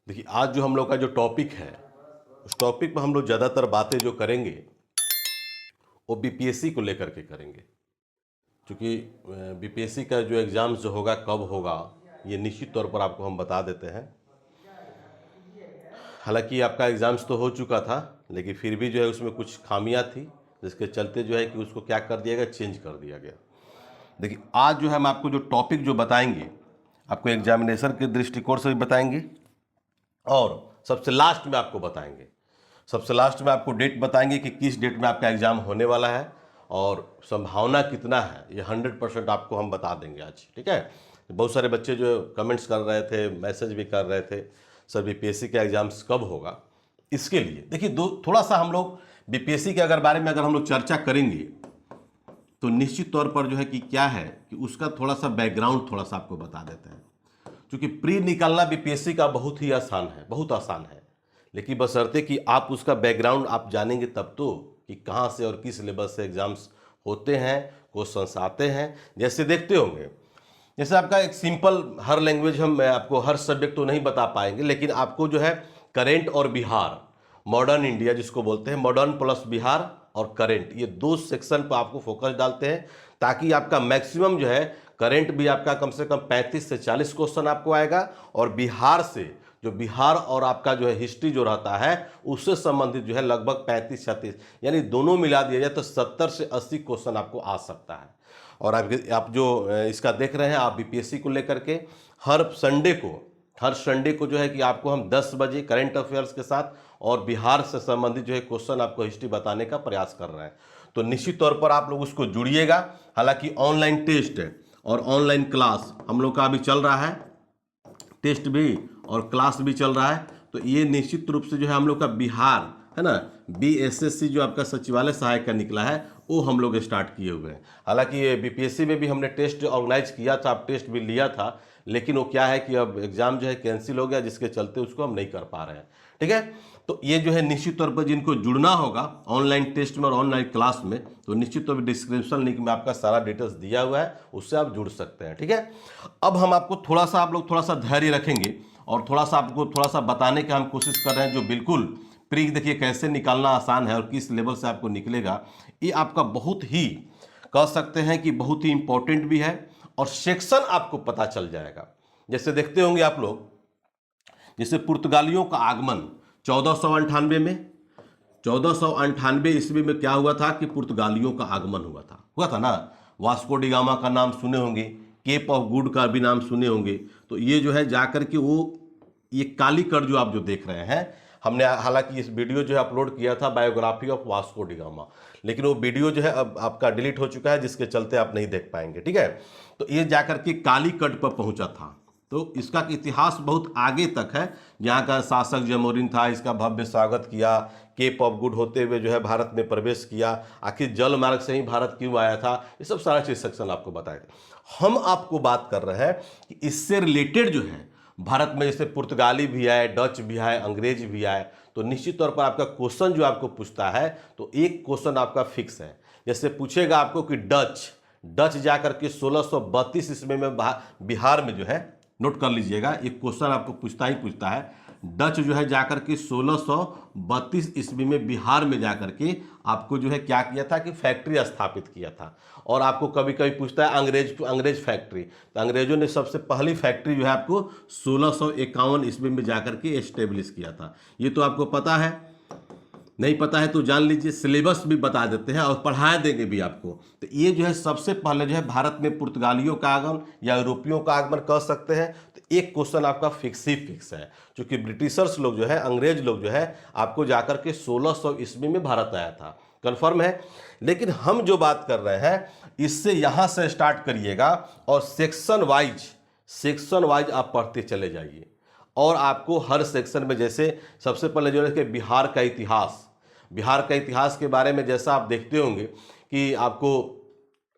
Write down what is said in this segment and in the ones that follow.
देखिए, आज जो हम लोग का जो टॉपिक है, उस टॉपिक पर हम लोग ज़्यादातर बातें जो करेंगे वो बीपीएससी को लेकर के करेंगे। क्योंकि बीपीएससी का जो एग्ज़ाम जो होगा कब होगा ये निश्चित तौर पर आपको हम बता देते हैं। हालांकि आपका एग्ज़ाम्स तो हो चुका था, लेकिन फिर भी जो है उसमें कुछ खामियां थी, जिसके चलते जो है कि उसको क्या कर दिया गया, चेंज कर दिया गया। देखिए, आज जो है हम आपको जो टॉपिक जो बताएंगे, आपको एग्जामिनेशन के दृष्टिकोण से भी बताएंगे और सबसे लास्ट में आपको बताएंगे, सबसे लास्ट में आपको डेट बताएंगे कि किस डेट में आपका एग्ज़ाम होने वाला है और संभावना कितना है, ये 100% आपको हम बता देंगे आज। ठीक है। बहुत सारे बच्चे जो कमेंट्स कर रहे थे, मैसेज भी कर रहे थे, सर बीपीएससी का एग्ज़ाम्स कब होगा। इसके लिए देखिए थोड़ा सा हम लोग बीपीएससी के बारे में अगर हम लोग चर्चा करेंगे तो निश्चित तौर पर जो है कि क्या है कि उसका थोड़ा सा बैकग्राउंड थोड़ा सा आपको बता देते हैं। क्योंकि प्री निकालना बीपीएससी का बहुत ही आसान है, बहुत आसान है, लेकिन बशर्ते कि आप उसका बैकग्राउंड आप जानेंगे तब तो कि कहाँ से और किस लेवल से एग्जाम्स होते हैं, क्वेश्चंस आते हैं। जैसे देखते होंगे, जैसे आपका एक सिंपल हर लैंग्वेज हम आपको हर सब्जेक्ट तो नहीं बता पाएंगे, लेकिन आपको जो है करेंट और बिहार, मॉडर्न इंडिया जिसको बोलते हैं, मॉडर्न प्लस बिहार और करेंट, ये दो सेक्शन पर आपको फोकस डालते हैं ताकि आपका मैक्सिमम जो है करेंट भी आपका कम से कम 35 से 40 क्वेश्चन आपको आएगा और बिहार से जो बिहार और आपका जो है हिस्ट्री जो रहता है उससे संबंधित जो है लगभग 35-36, यानी दोनों मिला दिया जाए तो 70 से 80 क्वेश्चन आपको आ सकता है। और आप जो इसका देख रहे हैं, आप बीपीएससी को लेकर के हर संडे को जो है कि आपको हम 10 बजे करेंट अफेयर्स के साथ और बिहार से संबंधित जो है क्वेश्चन आपको हिस्ट्री बताने का प्रयास कर रहे हैं। तो निश्चित तौर पर आप लोग उसको जुड़िएगा। हालांकि ऑनलाइन टेस्ट और ऑनलाइन क्लास हम लोग का अभी चल रहा है, टेस्ट भी और क्लास भी चल रहा है। तो ये निश्चित रूप से जो है हम लोग का बिहार है ना, बीएसएससी जो आपका सचिवालय सहायक का निकला है वो हम लोग स्टार्ट किए हुए हैं। हालांकि ये बीपीएससी में भी हमने टेस्ट ऑर्गेनाइज किया था, आप टेस्ट भी लिया था, लेकिन वो क्या है कि अब एग्जाम जो है कैंसिल हो गया, जिसके चलते उसको हम नहीं कर पा रहे हैं। ठीक है। तो ये जो है निश्चित तौर पर जिनको जुड़ना होगा ऑनलाइन टेस्ट में और ऑनलाइन क्लास में, तो निश्चित तौर पर डिस्क्रिप्शन लिंक में आपका सारा डिटेल्स दिया हुआ है, उससे आप जुड़ सकते हैं। ठीक है। अब हम आपको आप लोग थोड़ा सा धैर्य रखेंगे और थोड़ा सा आपको थोड़ा सा बताने की हम कोशिश कर रहे हैं, जो बिल्कुल प्री देखिए कैसे निकालना आसान है और किस लेवल से आपको निकलेगा। ये आपका बहुत ही कह सकते हैं कि बहुत ही इंपॉर्टेंट भी है और सेक्शन आपको पता चल जाएगा। जैसे देखते होंगे आप लोग, जैसे पुर्तगालियों का आगमन 1498 में, 1498 ईस्वी में क्या हुआ था कि पुर्तगालियों का आगमन हुआ था ना। वास्को डिगामा का नाम सुने होंगे, केप ऑफ गुड का भी नाम सुने होंगे। तो ये जो है जाकर के वो ये कालीकट जो आप जो देख रहे हैं, हमने हालांकि इस वीडियो जो है अपलोड किया था बायोग्राफी ऑफ वास्को डिगामा, लेकिन वो वीडियो जो है अब आपका डिलीट हो चुका है, जिसके चलते आप नहीं देख पाएंगे। ठीक है। तो ये जाकर के कालीकट पर पहुंचा था। तो इसका इतिहास बहुत आगे तक है। यहाँ का शासक जमोरिन था, इसका भव्य स्वागत किया, केप ऑफ गुड होते हुए जो है भारत में प्रवेश किया, आखिर जल मार्ग से ही भारत क्यों आया था, ये सब सारा चीज सेक्शन आपको बताएगा। हम आपको बात कर रहे हैं कि इससे रिलेटेड जो है भारत में जैसे पुर्तगाली भी आए, डच भी आए, अंग्रेज भी आए, तो निश्चित तौर पर आपका क्वेश्चन जो आपको पूछता है तो एक क्वेश्चन आपका फिक्स है। जैसे पूछेगा आपको कि डच जाकर के 1632 ईस्वी में बिहार में जो है, नोट कर लीजिएगा, एक क्वेश्चन आपको पूछता है। डच जो है जाकर के 1632 ईस्वी में बिहार में जाकर के आपको जो है क्या किया था कि फैक्ट्री स्थापित किया था। और आपको कभी कभी पूछता है अंग्रेज फैक्ट्री, तो अंग्रेजों ने सबसे पहली फैक्ट्री जो है आपको 1651 ईस्वी में जाकर के एस्टेब्लिश किया था। ये तो आपको पता है, नहीं पता है तो जान लीजिए, सिलेबस भी बता देते हैं और पढ़ा देंगे भी आपको। तो ये जो है सबसे पहले जो है भारत में पुर्तगालियों का आगमन या यूरोपियों का आगमन कह सकते हैं। तो एक क्वेश्चन आपका फिक्स है, क्योंकि ब्रिटिशर्स लोग जो है, अंग्रेज लोग जो है आपको जाकर के 1600 ईस्वी में भारत आया था, कन्फर्म है। लेकिन हम जो बात कर रहे हैं इससे यहां से स्टार्ट करिएगा और सेक्शन वाइज आप पढ़ते चले जाइए। और आपको हर सेक्शन में जैसे सबसे पहले जो है कि बिहार का इतिहास के बारे में जैसा आप देखते होंगे कि आपको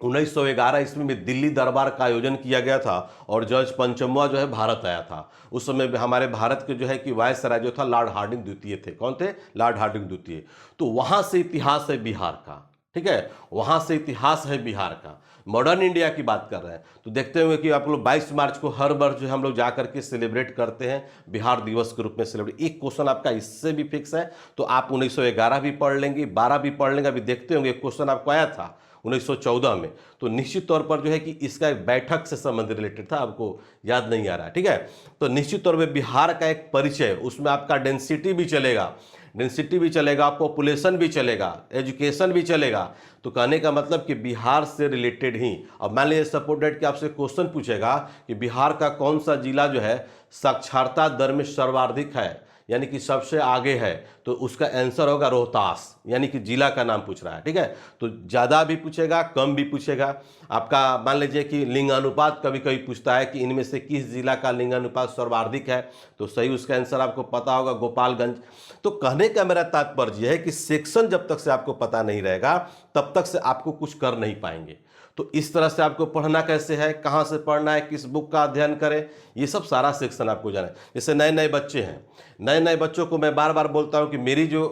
1911 ईस्वी में दिल्ली दरबार का आयोजन किया गया था और जॉर्ज पंचमवा जो है भारत आया था। उस समय हमारे भारत के जो है कि वायसराय जो था लॉर्ड हार्डिंग द्वितीय थे। कौन थे? लॉर्ड हार्डिंग द्वितीय। तो वहां से इतिहास है बिहार का। ठीक है, वहां से इतिहास है बिहार का। मॉडर्न इंडिया की बात कर रहे हैं तो देखते होंगे कि आप लोग 22 मार्च को हर वर्ष जो हम लोग जा करके सेलिब्रेट करते हैं बिहार दिवस के रूप में सेलिब्रेट। एक क्वेश्चन आपका इससे भी फिक्स है, तो आप 1911 भी पढ़ लेंगे, 12 भी पढ़ लेंगे। अभी देखते होंगे एक क्वेश्चन आपको आया था 1914 में, तो निश्चित तौर पर जो है कि इसका एक बैठक से संबंधित रिलेटेड था, आपको याद नहीं आ रहा है, ठीक है। तो निश्चित तौर पर बिहार का एक परिचय, उसमें आपका डेंसिटी भी चलेगा, पॉपुलेशन भी चलेगा, एजुकेशन भी चलेगा। तो कहने का मतलब कि बिहार से रिलेटेड ही। अब मान लीजिए सपोर्टेड कि आपसे क्वेश्चन पूछेगा कि बिहार का कौन सा जिला जो है साक्षरता दर में सर्वाधिक है, यानी कि सबसे आगे है, तो उसका आंसर होगा रोहतास, यानी कि जिला का नाम पूछ रहा है, ठीक है। तो ज़्यादा भी पूछेगा, कम भी पूछेगा। आपका मान लीजिए कि लिंगानुपात कभी कभी पूछता है कि इनमें से किस जिला का लिंगानुपात सर्वाधिक है, तो सही उसका आंसर आपको पता होगा गोपालगंज। तो कहने का मेरा तात्पर्य है कि सेक्शन जब तक से आपको पता नहीं रहेगा तब तक से आपको कुछ कर नहीं पाएंगे। तो इस तरह से आपको पढ़ना कैसे है, कहाँ से पढ़ना है, किस बुक का अध्ययन करें, ये सब सारा सेक्शन आपको जाना है। जैसे नए नए बच्चे हैं, नए बच्चों को मैं बार बार बोलता हूँ कि मेरी जो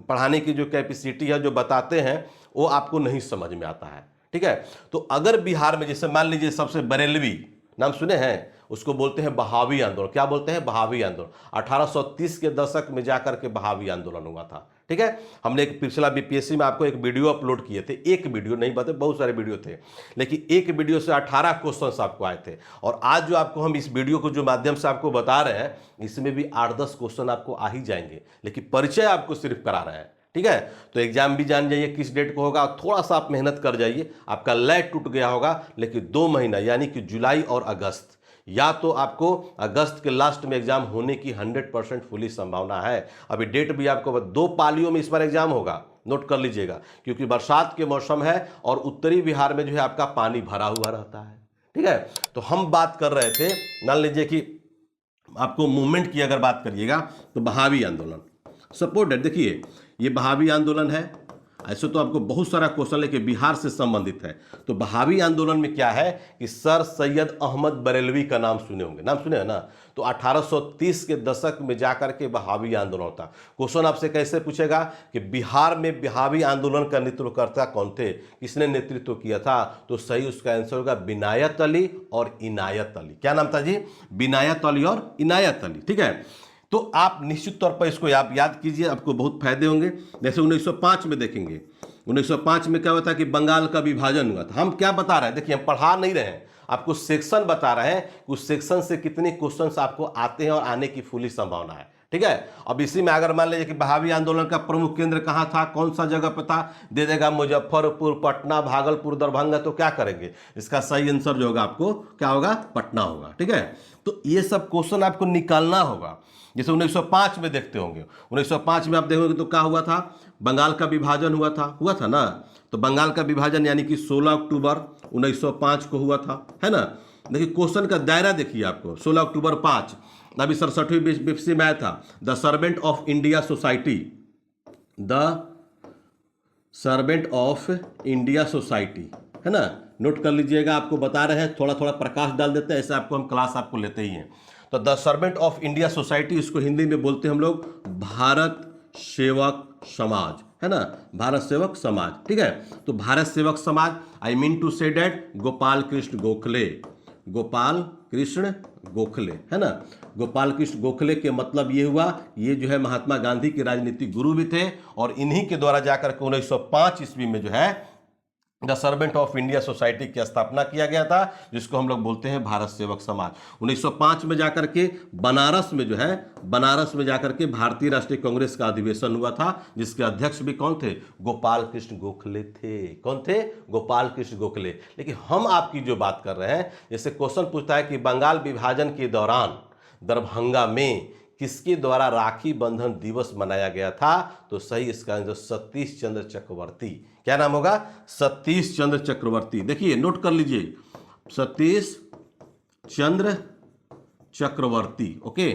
पढ़ाने की जो कैपेसिटी है, जो बताते हैं वो आपको नहीं समझ में आता है, ठीक है। तो अगर बिहार में जैसे मान लीजिए सबसे बरेलवी नाम सुने हैं, उसको बोलते हैं बहावी आंदोलन। क्या बोलते हैं? बहावी आंदोलन। 1830 के दशक में जाकर के बहावी आंदोलन हुआ था, ठीक है। हमने एक पिछला बीपीएससी में आपको एक वीडियो अपलोड किए थे, एक वीडियो नहीं बता, बहुत सारे वीडियो थे, लेकिन एक वीडियो से 18 क्वेश्चंस आपको आए थे। और आज जो आपको हम इस वीडियो को जो माध्यम से आपको बता रहे हैं, इसमें भी 8-10 क्वेश्चन आपको आ ही जाएंगे, लेकिन परिचय आपको सिर्फ करा रहे हैं, ठीक है। तो एग्जाम भी जान जाइए किस डेट को होगा, थोड़ा सा आप मेहनत कर जाइए। आपका लैट टूट गया होगा, लेकिन 2 महीना यानी कि जुलाई और अगस्त, या तो आपको अगस्त के लास्ट में एग्जाम होने की 100% फुली संभावना है। अभी डेट भी आपको 2 पालियों में इस बार एग्जाम होगा, नोट कर लीजिएगा, क्योंकि बरसात के मौसम है और उत्तरी बिहार में जो है आपका पानी भरा हुआ रहता है, ठीक है। तो हम बात कर रहे थे, मान लीजिए कि आपको मूवमेंट की अगर बात करिएगा तो बहावी आंदोलन सपोर्टेड, देखिए ये बहावी आंदोलन है। ऐसे तो आपको बहुत सारा क्वेश्चन लेके बिहार से संबंधित है। तो बहावी आंदोलन में क्या है कि सर सैयद अहमद बरेलवी का नाम सुने होंगे, नाम सुने है ना। तो 1830 के दशक में जाकर के बहावी आंदोलन होता। क्वेश्चन आपसे कैसे पूछेगा कि बिहार में बहावी आंदोलन का नेतृत्वकर्ता कौन थे, किसने नेतृत्व किया था, तो सही उसका आंसर होगा बिनायत अली और इनायत अली। क्या नाम था जी? बिनायत अली और इनायत अली, ठीक है। तो आप निश्चित तौर पर इसको आप याद कीजिए, आपको बहुत फायदे होंगे। जैसे 1905 में देखेंगे, 1905 में क्या हुआ था कि बंगाल का विभाजन हुआ था। हम क्या बता रहे हैं, देखिए हम पढ़ा नहीं रहे हैं, आपको सेक्शन बता रहे हैं, उस सेक्शन से कितने क्वेश्चंस आपको आते हैं और आने की फुली संभावना है, ठीक है। अब इसी में अगर मान लीजिए कि बहावी आंदोलन का प्रमुख केंद्र कहाँ था, कौन सा जगह पे था, दे देगा मुजफ्फरपुर, पटना, भागलपुर, दरभंगा, तो क्या करेंगे, इसका सही आंसर जो होगा आपको क्या होगा, पटना होगा, ठीक है। तो ये सब क्वेश्चन आपको निकालना होगा। जैसे 1905 में देखते होंगे, 1905 में आप देखोगे तो क्या हुआ था, बंगाल का विभाजन हुआ था ना। तो बंगाल का विभाजन यानी कि 16 अक्टूबर 1905 को हुआ था, है ना। देखिए क्वेश्चन का दायरा देखिए आपको, 16 अक्टूबर 5, अभी 67वीं बीपीएससी में आया था, the servant of India society, the servant of India society, है ना। नोट कर लीजिएगा, आपको बता रहे हैं, थोड़ा थोड़ा प्रकाश डाल देते हैं, ऐसे आपको हम क्लास आपको लेते ही हैं। तो the servant of India society, इसको हिंदी में बोलते हैं हम लोग भारत सेवक समाज, है ना, भारत सेवक समाज, ठीक है। तो भारत सेवक समाज, आई मीन टू से डेट गोपाल कृष्ण गोखले, गोपाल कृष्ण गोखले, है ना। गोपाल कृष्ण गोखले के मतलब ये हुआ, ये जो है महात्मा गांधी के राजनीतिक गुरु भी थे, और इन्हीं के द्वारा जाकर के 1905 ईस्वी में जो है the servant of India society की स्थापना किया गया था, जिसको हम लोग बोलते हैं भारत सेवक समाज। 1905 में जाकर के बनारस में जो है, बनारस में जाकर के भारतीय राष्ट्रीय कांग्रेस का अधिवेशन हुआ था, जिसके अध्यक्ष भी कौन थे, गोपाल कृष्ण गोखले थे। कौन थे? गोपाल कृष्ण गोखले। लेकिन हम आपकी जो बात कर रहे हैं, जैसे क्वेश्चन पूछता है कि बंगाल विभाजन के दौरान दरभंगा में किसके द्वारा राखी बंधन दिवस मनाया गया था, तो सही इसका आंसर सतीश चंद्र चक्रवर्ती। क्या नाम होगा? सतीश चंद्र चक्रवर्ती। देखिए नोट कर लीजिए, सतीश चंद्र चक्रवर्ती, ओके,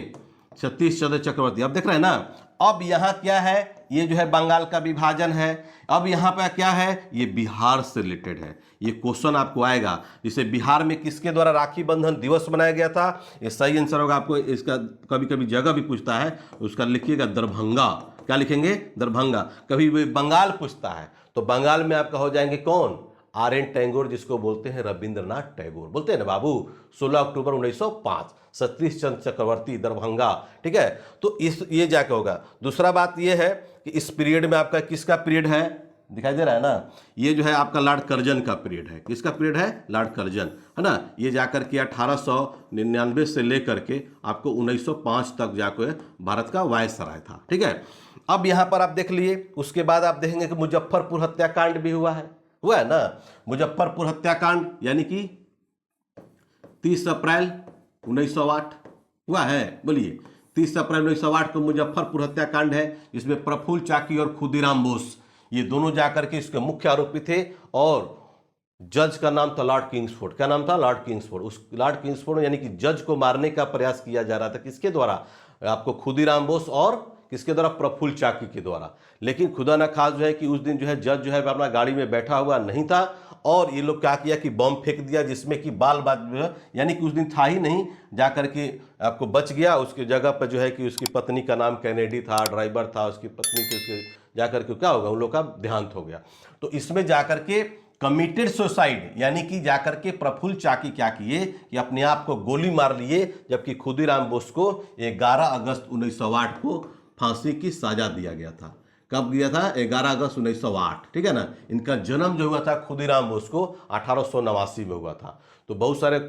सतीश चंद्र चक्रवर्ती। अब देख रहे हैं ना, अब यहां क्या है, ये जो है बंगाल का विभाजन है। अब यहां पर क्या है, ये बिहार से रिलेटेड है। ये क्वेश्चन आपको आएगा, जिसे बिहार में किसके द्वारा राखी बंधन दिवस मनाया गया था, ये सही आंसर होगा। आपको इसका कभी कभी जगह भी पूछता है, उसका लिखिएगा दरभंगा। क्या लिखेंगे? दरभंगा। कभी भी बंगाल पूछता है तो बंगाल में आपका हो जाएंगे कौन, R.N. टैगोर, जिसको बोलते हैं रविंद्रनाथ टैगोर, बोलते हैं ना बाबू, 16 अक्टूबर 1905, सतीश चंद्र चक्रवर्ती, दरभंगा। ठीक है, तो इस ये जाके होगा। दूसरा बात ये है कि इस पीरियड में आपका किसका पीरियड है, दिखाई दे रहा है ना, ये जो है आपका लॉर्ड कर्जन का पीरियड है। किसका पीरियड है, लॉर्ड कर्जन, है ना। ये जाकर के 1899 से लेकर के आपको 1905 तक जाकर भारत का वायसराय था। ठीक है, अब यहाँ पर आप देख लिए, उसके बाद आप देखेंगे कि मुजफ्फरपुर हत्याकांड भी हुआ है ना। मुजफ्फरपुर हत्याकांड यानी कि 30 अप्रैल 1908 हुआ है, बोलिए। 30 अप्रैल 1908 को मुजफ्फरपुर हत्याकांड है। इसमें प्रफुल्ल चाकी और खुदीराम बोस, ये दोनों जाकर के इसके मुख्य आरोपी थे, और जज का नाम था लॉर्ड किंग्सफोर्ड। क्या नाम था, लॉर्ड किंग्सफोर्ड। उस लॉर्ड किंग्सफोर्ड यानी कि जज को मारने का प्रयास किया जा रहा था, किसके द्वारा, आपको खुदीराम बोस और किसके द्वारा, प्रफुल्ल चाकी के द्वारा। लेकिन खुदा न खास जो है कि उस दिन जो है जज जो है अपना गाड़ी में बैठा हुआ नहीं था, और ये लोग क्या किया कि बम फेंक दिया, जिसमें कि बाल बात जो है, यानी कि उस दिन था ही नहीं, जाकर के आपको बच गया। उसकी जगह पर जो है कि उसकी पत्नी का नाम कैनेडी था, ड्राइवर था, उसकी पत्नी थी, उसके जाकर के क्या होगा, उन लोग का देहांत हो गया। तो इसमें जाकर के कमिटेड सुसाइड, यानी कि जाकर के प्रफुल्ल चाकी क्या किए कि अपने आप को गोली मार लिए, जबकि खुदीराम बोस को 11 अगस्त 1908 को फांसी की सजा दिया गया था। कब दिया था, 11 अगस्त 1908। ठीक है ना। इनका जन्म जो हुआ था खुदीराम बोस को 1889 में हुआ था। तो बहुत सारे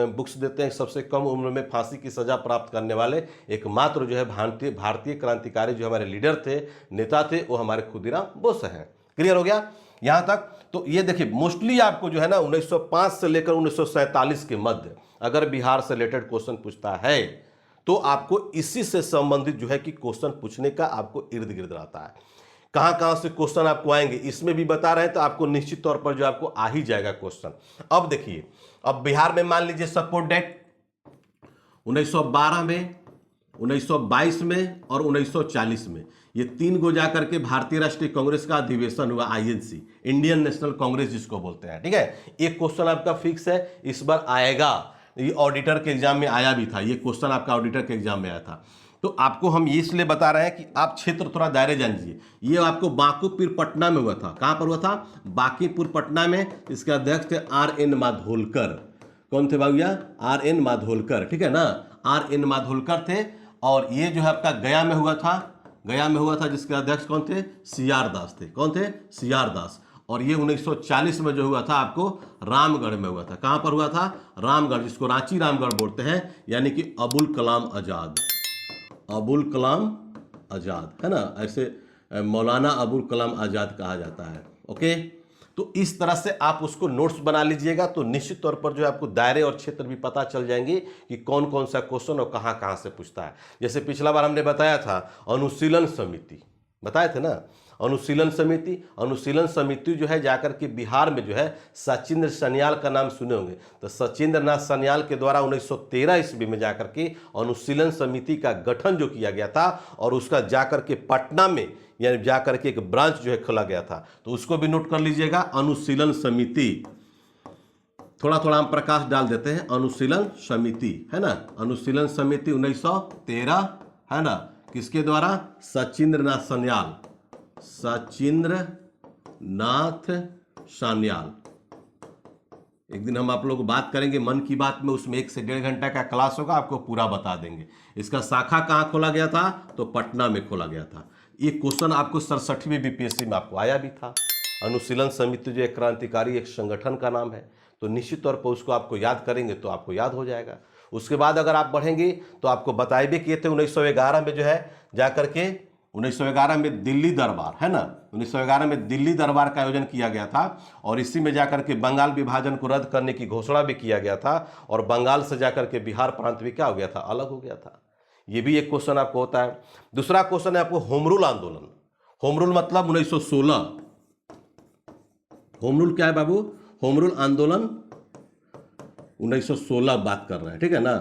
बुक्स देते हैं सबसे कम उम्र में फांसी की सजा प्राप्त करने वाले एकमात्र जो है भारतीय क्रांतिकारी जो हमारे लीडर थे, नेता थे, वो हमारे खुदीराम बोस हैं। क्लियर हो गया यहाँ तक। तो ये देखिए, मोस्टली आपको जो है ना 1905 से लेकर 1947 के मध्य अगर बिहार से रिलेटेड क्वेश्चन पूछता है तो आपको इसी से संबंधित जो है कि क्वेश्चन पूछने का आपको इर्द गिर्द रहता है। कहां कहां से क्वेश्चन आपको आएंगे इसमें भी बता रहे हैं, तो आपको निश्चित तौर पर जो आपको आ ही जाएगा क्वेश्चन। अब देखिए, अब बिहार में मान लीजिए सपोर्ट डेट 1912 में, 1922 में और 1940 में, ये 3 गो जाकर के भारतीय राष्ट्रीय कांग्रेस का अधिवेशन हुआ, INC, इंडियन नेशनल कांग्रेस जिसको बोलते हैं। ठीक है, एक क्वेश्चन आपका फिक्स है, इस बार आएगा। ये ऑडिटर के एग्जाम में आया भी था, ये क्वेश्चन आपका ऑडिटर के एग्जाम में आया था। तो आपको हम ये इसलिए बता रहे हैं कि आप क्षेत्र थोड़ा दायरे जान लीजिए। ये आपको बांकीपुर पटना में हुआ था। कहां पर हुआ था, बांकीपुर पटना में। इसके अध्यक्ष थे R.N. माधोलकर। कौन थे भैया, R.N. माधोलकर। ठीक है ना, R.N. माधोलकर थे। और ये जो है आपका गया में हुआ था, गया में हुआ था, जिसके अध्यक्ष कौन थे, CR दास थे। कौन थे, CR दास। और ये 1940 में जो हुआ था आपको रामगढ़ में हुआ था। कहां पर हुआ था, रामगढ़, जिसको रांची रामगढ़ बोलते हैं, यानी कि अबुल कलाम आजाद, अबुल कलाम आजाद, है ना, ऐसे मौलाना अबुल कलाम आजाद कहा जाता है। ओके, तो इस तरह से आप उसको नोट्स बना लीजिएगा, तो निश्चित तौर पर जो है आपको दायरे और क्षेत्र भी पता चल जाएंगे कि कौन कौन सा क्वेश्चन और कहां कहां से पूछता है। जैसे पिछला बार हमने बताया था अनुशीलन समिति, बताए थे ना, अनुशीलन समिति। अनुशीलन समिति जो है जाकर के बिहार में जो है सचिंद्र सन्याल का नाम सुने होंगे, तो सचिंद्र नाथ सन्याल के द्वारा 1913 ईस्वी में जाकर के अनुशीलन समिति का गठन जो किया गया था, और उसका जाकर के पटना में यानी जाकर के एक ब्रांच जो है खोला गया था। तो उसको भी नोट कर लीजिएगा, अनुशीलन समिति। थोड़ा थोड़ा हम प्रकाश डाल देते हैं, अनुशीलन समिति, है ना, अनुशीलन समिति 1913, है ना, किसके द्वारा, सचिंद्र नाथ सन्याल, सचिंद्र नाथ सान्याल। एक दिन हम आप लोग बात करेंगे मन की बात में, उसमें 1 से 1.5 घंटा का क्लास होगा, आपको पूरा बता देंगे। इसका शाखा कहाँ खोला गया था, तो पटना में खोला गया था। ये क्वेश्चन आपको 67वीं BPSC में आपको आया भी था। अनुशीलन समिति जो एक क्रांतिकारी एक संगठन का नाम है, तो निश्चित तौर पर उसको आपको याद करेंगे तो आपको याद हो जाएगा। उसके बाद अगर आप बढ़ेंगे तो आपको बताए भी किए थे 1911 में जो है जाकर के 1911 में दिल्ली दरबार, है ना, 1911 में दिल्ली दरबार का आयोजन किया गया था, और इसी में जाकर के बंगाल विभाजन को रद्द करने की घोषणा भी किया गया था, और बंगाल से जाकर के बिहार प्रांत भी क्या हो गया था, अलग हो गया था। ये भी एक क्वेश्चन आपको होता है। दूसरा क्वेश्चन है आपको होम रूल आंदोलन। होम रूल मतलब 1916। होम रूल क्या है बाबू, होम रूल आंदोलन 1916 बात कर रहे हैं, ठीक है ना,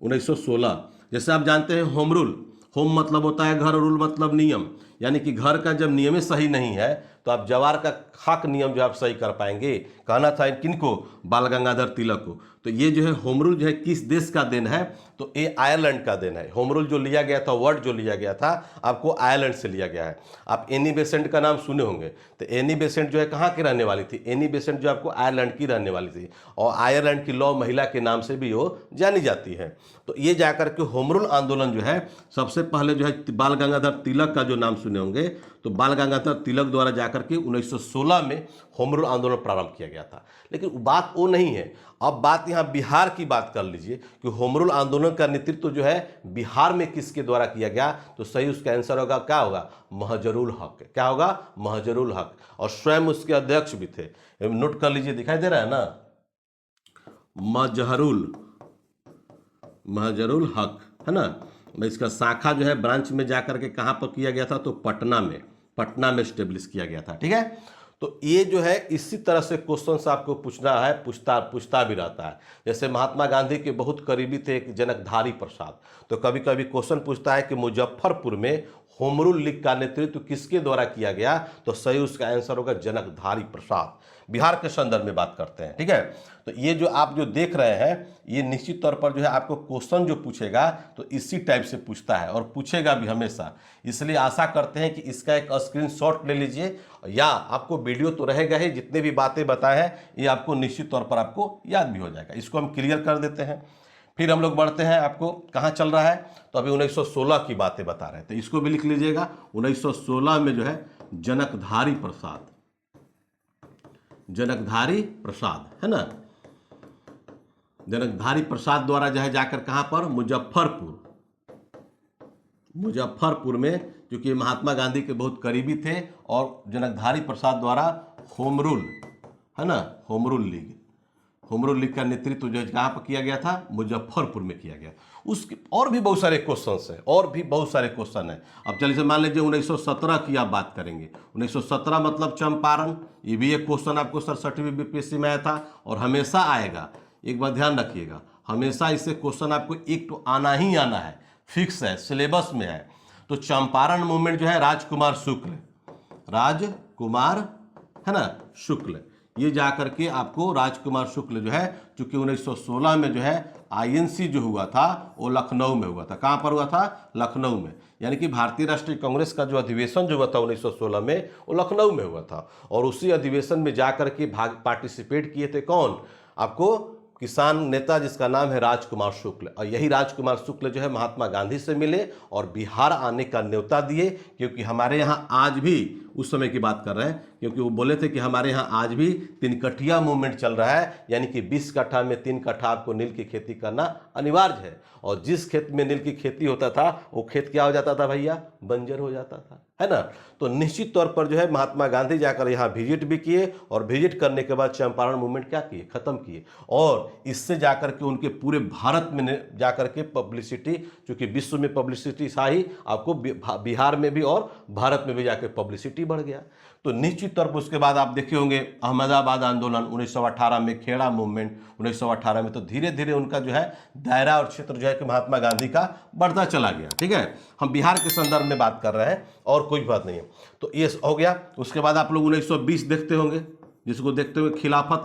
1916। जैसे आप जानते हैं होम रूल, होम मतलब होता है घर, रूल मतलब नियम, यानी कि घर का जब नियम सही नहीं है तो आप जवार का खाक नियम जो आप सही कर पाएंगे। कहना था किनको, बाल गंगाधर तिलक को। तो ये जो है होम रूल जो है किस देश का देन है, तो ये आयरलैंड का देन है। होम रूल जो लिया गया था, वर्ड जो लिया गया था आपको आयरलैंड से लिया गया है। आप एनी बेसेंट का नाम सुने होंगे, तो एनी बेसेंट जो है कहाँ की रहने वाली थी, एनी बेसेंट जो आपको आयरलैंड की रहने वाली थी, और आयरलैंड की लौ महिला के नाम से भी वो जानी जाती है। तो ये जाकर के होम रूल आंदोलन जो है सबसे पहले जो है बाल गंगाधर तिलक का जो नाम सुने होंगे, तो बाल गंगाधर तिलक द्वारा जाकर के 1916 में होम रूल आंदोलन प्रारंभ किया गया था। लेकिन बात वो नहीं है, अब बात यहाँ बिहार की बात कर लीजिए कि होम रूल आंदोलन का नेतृत्व जो है बिहार में किसके द्वारा किया गया, तो सही उसका आंसर होगा, क्या होगा, महजरुल हक। क्या होगा, महजरुल हक। और स्वयं उसके अध्यक्ष भी थे, नोट कर लीजिए, दिखाई दे रहा है ना, महजरुल हक, है ना। इसका शाखा जो है ब्रांच में जाकर के कहाँ पर किया गया था, तो पटना में स्टेब्लिश किया गया था। ठीक है, तो ये जो है इसी तरह से क्वेश्चन आपको पूछना है, पूछता भी रहता है। जैसे महात्मा गांधी के बहुत करीबी थे एक जनकधारी प्रसाद, तो कभी कभी क्वेश्चन पूछता है कि मुजफ्फरपुर में होम रूल लीग का नेतृत्व किसके द्वारा किया गया, तो सही उसका आंसर होगा जनकधारी प्रसाद। बिहार के संदर्भ में बात करते हैं। ठीक है, तो ये जो आप जो देख रहे हैं, ये निश्चित तौर पर जो है आपको क्वेश्चन जो पूछेगा तो इसी टाइप से पूछता है और पूछेगा भी हमेशा। इसलिए आशा करते हैं कि इसका एक स्क्रीनशॉट ले लीजिए, या आपको वीडियो तो रहेगा ही, जितने भी बातें बताए हैं ये आपको निश्चित तौर पर आपको याद भी हो जाएगा। इसको हम क्लियर कर देते हैं, फिर हम लोग बढ़ते हैं। आपको कहाँ चल रहा है, तो अभी 1916 की बातें बता रहे थे, इसको भी लिख लीजिएगा। 1916 में जो है जनकधारी प्रसाद, है ना, जनकधारी प्रसाद द्वारा जो है जाकर कहाँ पर, मुजफ्फरपुर में, क्योंकि महात्मा गांधी के बहुत करीबी थे, और जनकधारी प्रसाद द्वारा होम रूल, है ना, होम रूल लीग का नेतृत्व जो कहाँ पर किया गया था, मुजफ्फरपुर में किया गया। उसके और भी बहुत सारे क्वेश्चन हैं, अब चलिए मान लीजिए 1917 की आप बात करेंगे। 1917 मतलब चंपारण, ये भी एक क्वेश्चन आपको 67वीं बीपीएससी में आया था और हमेशा आएगा। एक बात ध्यान रखिएगा, हमेशा इससे क्वेश्चन आपको एक तो आना ही आना है, फिक्स है, सिलेबस में है। तो चंपारण मूवमेंट जो है राजकुमार शुक्ल, ये जाकर के आपको राजकुमार शुक्ल जो है, चूंकि 1916 में जो है आईएनसी जो हुआ था वो लखनऊ में हुआ था। कहाँ पर हुआ था, लखनऊ में, यानी कि भारतीय राष्ट्रीय कांग्रेस का जो अधिवेशन जो हुआ था 1916 में, वो लखनऊ में हुआ था। और उसी अधिवेशन में जाकर के पार्टिसिपेट किए थे कौन, आपको किसान नेता जिसका नाम है राजकुमार शुक्ल। और यही राजकुमार शुक्ल जो है महात्मा गांधी से मिले और बिहार आने का न्योता दिए, क्योंकि हमारे यहाँ आज भी, उस समय की बात कर रहे हैं, क्योंकि वो बोले थे कि हमारे यहाँ आज भी 3 कट्ठिया मूवमेंट चल रहा है, यानी कि 20 कट्ठा में 3 कट्ठा आपको नील की खेती करना अनिवार्य है। और जिस खेत में नील की खेती होता था वो खेत क्या हो जाता था भैया, बंजर हो जाता था, है ना। तो निश्चित तौर पर जो है महात्मा गांधी जाकर यहाँ विजिट भी किए, और विजिट करने के बाद चंपारण मूवमेंट क्या किए, खत्म किए। और इससे जाकर के उनके पूरे भारत में जाकर के पब्लिसिटी, क्योंकि विश्व में पब्लिसिटी था ही, आपको बिहार में भी और भारत में भी जाकर पब्लिसिटी बढ़ गया। तो निश्चित तौर पर उसके बाद आप देखे होंगे अहमदाबाद आंदोलन 1918 में, खेड़ा मूवमेंट 1918 में। तो धीरे धीरे उनका जो है दायरा और क्षेत्र जो है कि महात्मा गांधी का बढ़ता चला गया। ठीक है, हम बिहार के संदर्भ में बात कर रहे हैं और कोई बात नहीं है। तो ये हो गया। उसके बाद आप लोग 1920 देखते होंगे, जिसको देखते हुए खिलाफत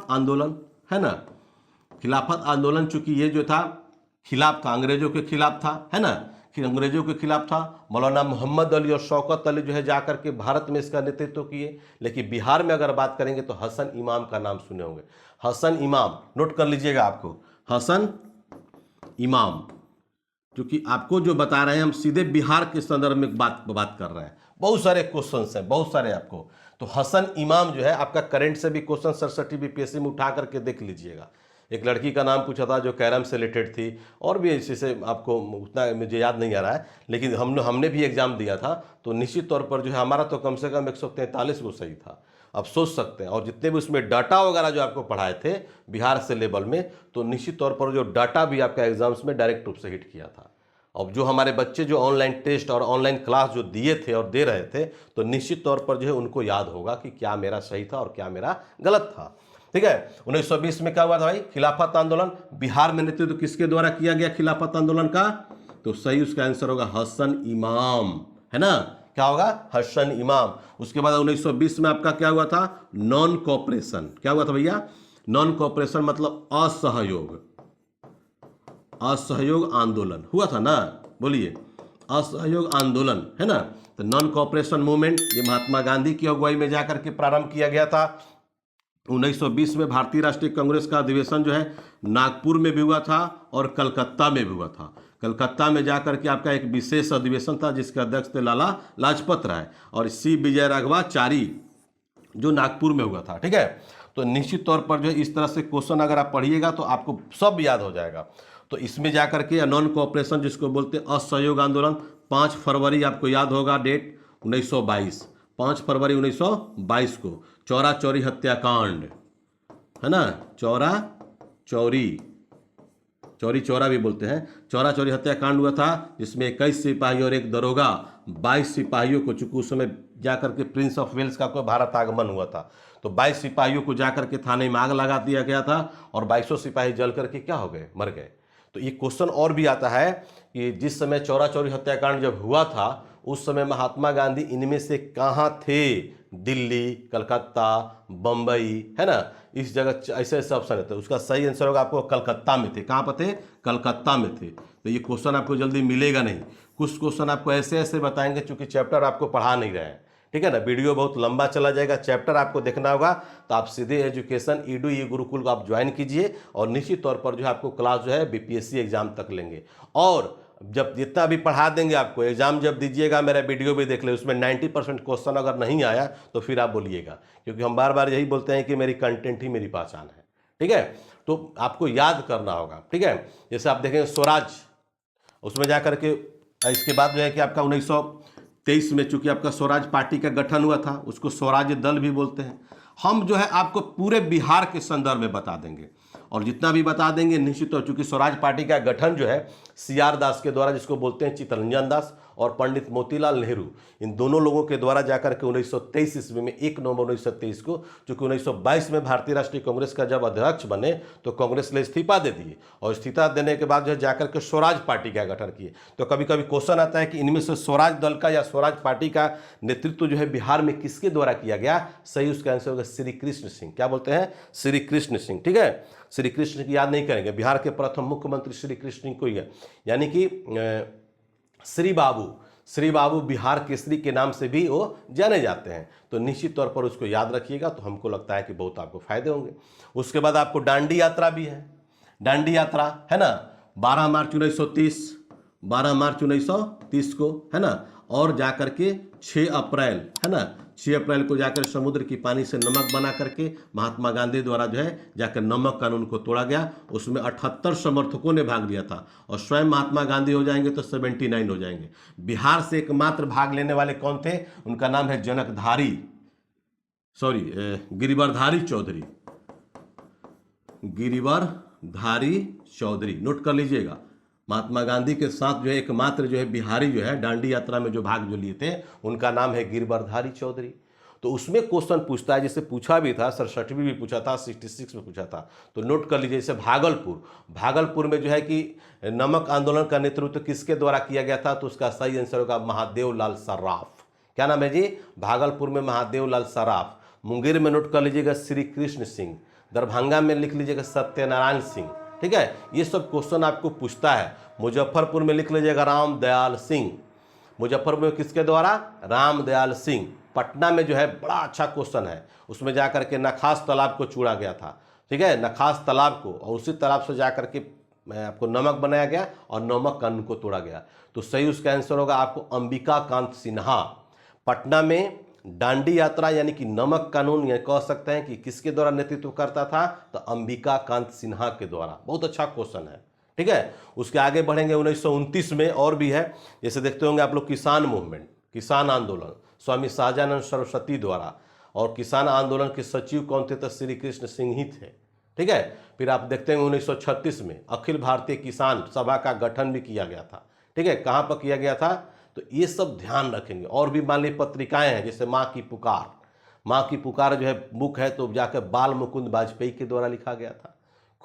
आंदोलन, है ना। खिलाफत आंदोलन चूंकि ये जो था खिलाफ था, अंग्रेजों के खिलाफ था, है ना, अंग्रेजों के खिलाफ था। मौलाना मोहम्मद अली और शौकत अली जो है जाकर के भारत में इसका नेतृत्व किए। लेकिन बिहार में अगर बात करेंगे तो हसन इमाम का नाम सुने होंगे। हसन इमाम नोट कर लीजिएगा, आपको हसन इमाम, क्योंकि आपको जो बता रहे हैं हम सीधे बिहार के संदर्भ में बात कर रहे हैं। बहुत सारे क्वेश्चंस हैं, बहुत सारे आपको। तो हसन इमाम जो है आपका करंट से भी क्वेश्चन 67 बीपीएससी में उठा करके देख लीजिएगा। एक लड़की का नाम पूछा था जो कैरम से रिलेटेड थी, और भी इसी से आपको उतना मुझे याद नहीं आ रहा है, लेकिन हमने भी एग्जाम दिया था। तो निश्चित तौर पर जो है हमारा तो कम से कम 143 वो सही था, आप सोच सकते हैं। और जितने भी उसमें डाटा वगैरह जो आपको पढ़ाए थे बिहार से लेवल में, तो निश्चित तौर पर जो डाटा भी आपका एग्जाम्स में डायरेक्ट रूप से हिट किया था। अब जो हमारे बच्चे जो ऑनलाइन टेस्ट और ऑनलाइन क्लास जो दिए थे और दे रहे थे, तो निश्चित तौर पर जो है उनको याद होगा कि क्या मेरा सही था और क्या मेरा गलत था। ठीक है, 1920 में क्या हुआ था भाई, खिलाफत आंदोलन। बिहार में नेतृत्व किसके द्वारा किया गया खिलाफत आंदोलन का, तो सही उसका आंसर होगा हसन इमाम, है ना, क्या होगा, हसन इमाम। उसके बाद 1920 में आपका क्या हुआ था, नॉन कोऑपरेशन। क्या हुआ था भैया, नॉन कोऑपरेशन मतलब असहयोग, असहयोग आंदोलन हुआ था ना, बोलिए, असहयोग आंदोलन, है ना। तो नॉन कोऑपरेशन मूवमेंट ये महात्मा गांधी की अगुवाई में जाकर के प्रारंभ किया गया था। 1920 में भारतीय राष्ट्रीय कांग्रेस का अधिवेशन जो है नागपुर में भी हुआ था और कलकत्ता में भी हुआ था। कलकत्ता में जाकर के आपका एक विशेष अधिवेशन था जिसके अध्यक्ष थे लाला लाजपत राय, और सी विजयराघवाचारी जो नागपुर में हुआ था। ठीक है, तो निश्चित तौर पर जो है इस तरह से क्वेश्चन अगर आप पढ़िएगा तो आपको सब याद हो जाएगा। तो इसमें जाकर के नॉन कोऑपरेशन जिसको बोलते हैं असहयोग आंदोलन, 5 फरवरी आपको याद होगा डेट 1922, 5 फरवरी 1922 को चौरा चौरी हत्याकांड, है ना, चौरा चौरी, चौरी चौरा भी बोलते हैं, चौरा चौरी हत्याकांड हुआ था जिसमें 21 सिपाही और एक दरोगा 22 सिपाहियों को, चूंकि उस समय जाकर के प्रिंस ऑफ वेल्स का कोई भारत आगमन हुआ था, तो 22 सिपाहियों को जाकर के थाने में आग लगा दिया गया था और 22 सिपाही जल करके क्या हो गए, मर गए। तो ये क्वेश्चन और भी आता है कि जिस समय चौरा चौरी हत्याकांड जब हुआ था उस समय महात्मा गांधी इनमें से कहाँ थे, दिल्ली, कलकत्ता, बम्बई, है ना, इस जगह ऐसे ऐसे ऑप्शन है। तो उसका सही आंसर होगा आपको कलकत्ता में थे। कहाँ पर थे, कलकत्ता में थे। तो ये क्वेश्चन आपको जल्दी मिलेगा नहीं, कुछ क्वेश्चन आपको ऐसे ऐसे बताएंगे चूंकि चैप्टर आपको पढ़ा नहीं रहे हैं। ठीक है ना, वीडियो बहुत लंबा चला जाएगा, चैप्टर आपको देखना होगा तो आप सीधे एजुकेशन ईडू ई गुरुकुल को आप ज्वाइन कीजिए और निश्चित तौर पर जो है आपको क्लास जो है बीपीएससी एग्जाम तक लेंगे। और जब जितना भी पढ़ा देंगे आपको, एग्जाम जब दीजिएगा मेरा वीडियो भी देख ले, उसमें 90% क्वेश्चन अगर नहीं आया तो फिर आप बोलिएगा, क्योंकि हम बार बार यही बोलते हैं कि मेरी कंटेंट ही मेरी पहचान है। ठीक है, तो आपको याद करना होगा। ठीक है, जैसे आप देखेंगे स्वराज, उसमें जाकर के इसके बाद जो है कि आपका 1923 में चूंकि आपका स्वराज पार्टी का गठन हुआ था, उसको स्वराज दल भी बोलते हैं। हम जो है आपको पूरे बिहार के संदर्भ में बता देंगे और जितना भी बता देंगे निश्चित तौर, चूंकि स्वराज पार्टी का गठन जो है सीआर दास के द्वारा, जिसको बोलते हैं चित्तरंजन दास, और पंडित मोतीलाल नेहरू, इन दोनों लोगों के द्वारा जाकर के 1923 ईस्वी में 1 नवंबर 1923 को, चूंकि 1922 में भारतीय राष्ट्रीय कांग्रेस का जब अध्यक्ष बने तो कांग्रेस ने इस्तीफा दे दिए और इस्तीफा देने के बाद जो है जाकर के स्वराज पार्टी का गठन किए। तो कभी कभी क्वेश्चन आता है कि इनमें से स्वराज दल का या स्वराज पार्टी का नेतृत्व जो है बिहार में किसके द्वारा किया गया, सही उसका आंसर होगा श्री कृष्ण सिंह। क्या बोलते हैं, श्री कृष्ण सिंह। ठीक है, श्री कृष्ण की याद नहीं करेंगे, बिहार के प्रथम मुख्यमंत्री श्री कृष्ण सिंह को ही है, यानी कि श्री बाबू बिहार केसरी के नाम से भी वो जाने जाते हैं। तो निश्चित तौर पर उसको याद रखिएगा, तो हमको लगता है कि बहुत आपको फायदे होंगे। उसके बाद आपको डांडी यात्रा भी है, डांडी यात्रा है ना, 12 मार्च 1930, 12 मार्च 1930 को, है ना, और जाकर के 6 अप्रैल, है ना, 6 अप्रैल को जाकर समुद्र की पानी से नमक बना करके महात्मा गांधी द्वारा जो है जाकर नमक कानून को तोड़ा गया। उसमें 78 समर्थकों ने भाग लिया था और स्वयं महात्मा गांधी हो जाएंगे तो 79 हो जाएंगे। बिहार से एकमात्र भाग लेने वाले कौन थे, उनका नाम है गिरिवरधारी चौधरी, गिरिवरधारी चौधरी, नोट कर लीजिएगा। महात्मा गांधी के साथ जो है एकमात्र जो है बिहारी जो है डांडी यात्रा में जो भाग जो लिए थे उनका नाम है गिरिवरधारी चौधरी। तो उसमें क्वेश्चन पूछता है, जिससे पूछा भी था, 67 भी पूछा था, 66 में पूछा था, तो नोट कर लीजिए। जैसे भागलपुर में जो है कि नमक आंदोलन का नेतृत्व किसके द्वारा किया गया था, तो उसका सही आंसर होगा महादेव लाल सर्राफ। क्या नाम है जी, भागलपुर में महादेव लाल सर्राफ। मुंगेर में नोट कर लीजिएगा श्री कृष्ण सिंह, दरभंगा में लिख लीजिएगा सत्यनारायण सिंह। ठीक है, ये सब क्वेश्चन आपको पूछता है। मुजफ्फरपुर में लिख लीजिएगा राम दयाल सिंह, मुजफ्फरपुर में किसके द्वारा, राम दयाल सिंह। पटना में जो है बड़ा अच्छा क्वेश्चन है, उसमें जाकर के नखास तालाब को चूड़ा गया था। ठीक है, नखास तालाब को, और उसी तालाब से जाकर के आपको नमक बनाया गया और नमक कानून को तोड़ा गया। तो सही उसका आंसर होगा आपको अंबिका कांत सिन्हा। पटना में डांडी यात्रा यानी कि नमक कानून, यह कह सकते हैं कि किसके द्वारा नेतृत्व करता था, तो अंबिका कांत सिन्हा के द्वारा। बहुत अच्छा क्वेश्चन है। ठीक है, उसके आगे बढ़ेंगे 1929 में और भी है, जैसे देखते होंगे आप लोग किसान मूवमेंट, किसान आंदोलन, स्वामी शाहजानंद सरस्वती द्वारा, और किसान आंदोलन के सचिव कौन थे, तो श्री कृष्ण सिंह ही थे। ठीक है, फिर आप देखते हैं 1936 में अखिल भारतीय किसान सभा का गठन भी किया गया था। ठीक है, कहाँ पर किया गया था, तो ये सब ध्यान रखेंगे। और भी मान ली पत्रिकाएं हैं, जैसे माँ की पुकार जो है बुक है, तो जाकर बाल मुकुंद वाजपेयी के द्वारा लिखा गया था।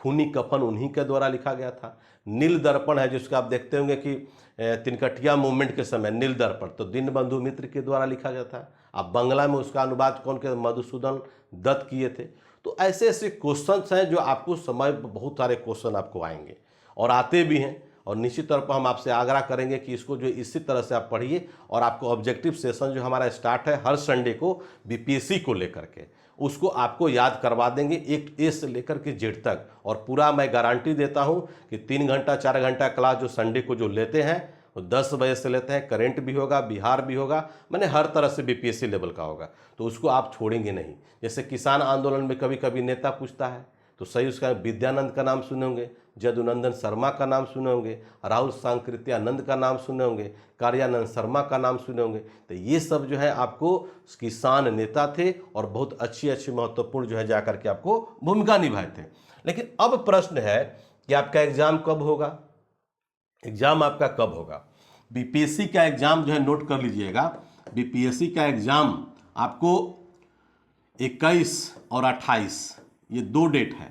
खूनी कफन उन्हीं के द्वारा लिखा गया था। नील दर्पण है जिसको आप देखते होंगे कि तिनकठिया मूवमेंट के समय नील दर्पण तो दीनबंधु मित्र के द्वारा लिखा गया था। अब बंगला में उसका अनुवाद कौन के, मधुसूदन दत्त किए थे। तो ऐसे ऐसे क्वेश्चंस हैं जो आपको समय बहुत सारे क्वेश्चन आपको आएंगे और आते भी हैं, और निश्चित तौर पर हम आपसे आग्रह करेंगे कि इसको जो इसी तरह से आप पढ़िए। और आपको ऑब्जेक्टिव सेशन जो हमारा स्टार्ट है हर संडे को बीपीएससी को लेकर के, उसको आपको याद करवा देंगे एक ए से लेकर के जेड तक। और पूरा मैं गारंटी देता हूं कि 3 घंटा 4 घंटा क्लास जो संडे को जो लेते हैं वो 10 बजे से लेते हैं। करेंट भी होगा, बिहार भी होगा, मैंने हर तरह से बीपीएससी लेवल का होगा, तो उसको आप छोड़ेंगे नहीं। जैसे किसान आंदोलन में कभी कभी नेता पूछता है तो सही उसका विद्यानंद का नाम सुने होंगे, जदुनंदन शर्मा का नाम सुने होंगे, राहुल सांकृत्यानंद का नाम सुने होंगे, कार्यानंद शर्मा का नाम सुने होंगे। तो ये सब जो है आपको किसान नेता थे और बहुत अच्छी अच्छी महत्वपूर्ण जो है जाकर के आपको भूमिका निभाए थे। लेकिन अब प्रश्न है कि आपका एग्जाम कब होगा, एग्जाम आपका कब होगा। बीपीएससी का एग्जाम जो है नोट कर लीजिएगा, बीपीएससी का एग्जाम आपको 21 और 28 ये 2 डेट है,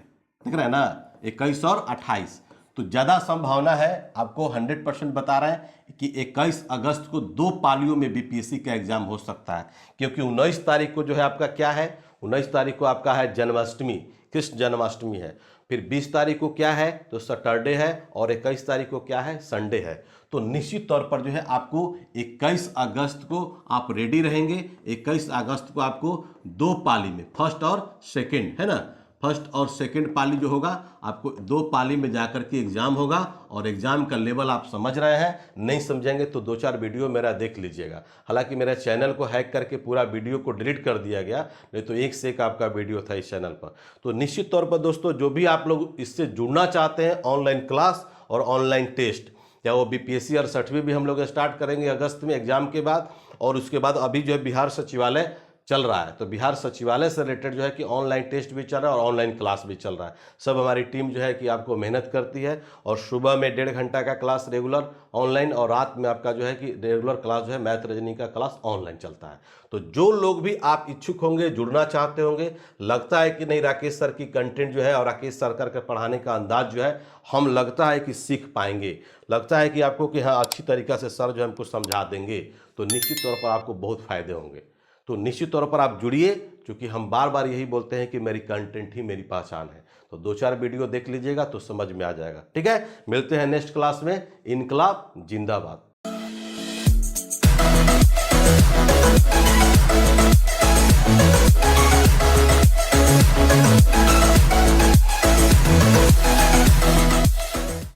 देख रहे हैं ना, 21 और 28। तो ज़्यादा संभावना है, आपको 100% बता रहे हैं कि 21 अगस्त को 2 पालियों में बीपीएससी का एग्जाम हो सकता है। क्योंकि 19 तारीख को जो है आपका क्या है, 19 तारीख को आपका है जन्माष्टमी, कृष्ण जन्माष्टमी है। फिर 20 तारीख को क्या है तो सैटरडे है, और 21 तारीख को क्या है, संडे है। तो निश्चित तौर पर जो है आपको 21 अगस्त को आप रेडी रहेंगे। 21 अगस्त को आपको 2 पाली में, फर्स्ट और सेकंड है ना, फर्स्ट और सेकंड पाली जो होगा आपको 2 पाली में जाकर के एग्जाम होगा। और एग्जाम का लेवल आप समझ रहे हैं, नहीं समझेंगे तो 2-4 वीडियो मेरा देख लीजिएगा। हालांकि मेरे चैनल को हैक करके पूरा वीडियो को डिलीट कर दिया गया, नहीं तो एक से एक आपका वीडियो था इस चैनल पर। तो निश्चित तौर पर दोस्तों जो भी आप लोग इससे जुड़ना चाहते हैं, ऑनलाइन क्लास और ऑनलाइन टेस्ट, क्या वो बीपीएससी और 6वीं भी हम लोग स्टार्ट करेंगे अगस्त में एग्जाम के बाद। और उसके बाद अभी जो है बिहार सचिवालय चल रहा है, तो बिहार सचिवालय से रिलेटेड जो है कि ऑनलाइन टेस्ट भी चल रहा है और ऑनलाइन क्लास भी चल रहा है। सब हमारी टीम जो है कि आपको मेहनत करती है, और सुबह में 1.5 घंटा का क्लास रेगुलर ऑनलाइन, और रात में आपका जो है कि रेगुलर क्लास जो है मैथ रीजनिंग का क्लास ऑनलाइन चलता है। तो जो लोग भी आप इच्छुक होंगे, जुड़ना चाहते होंगे, लगता है कि नहीं राकेश सर की कंटेंट जो है और राकेश सर का पढ़ाने का अंदाज जो है हम लगता है कि सीख पाएंगे, लगता है कि आपको कि हाँ अच्छी तरीक़ा से सर जो है हमको समझा देंगे, तो निश्चित तौर पर आपको बहुत फ़ायदे होंगे। तो निश्चित तौर पर आप जुड़िए, क्योंकि हम बार बार यही बोलते हैं कि मेरी कंटेंट ही मेरी पहचान है। तो 2-4 वीडियो देख लीजिएगा तो समझ में आ जाएगा। ठीक है, मिलते हैं नेक्स्ट क्लास में। इनकलाब जिंदाबाद।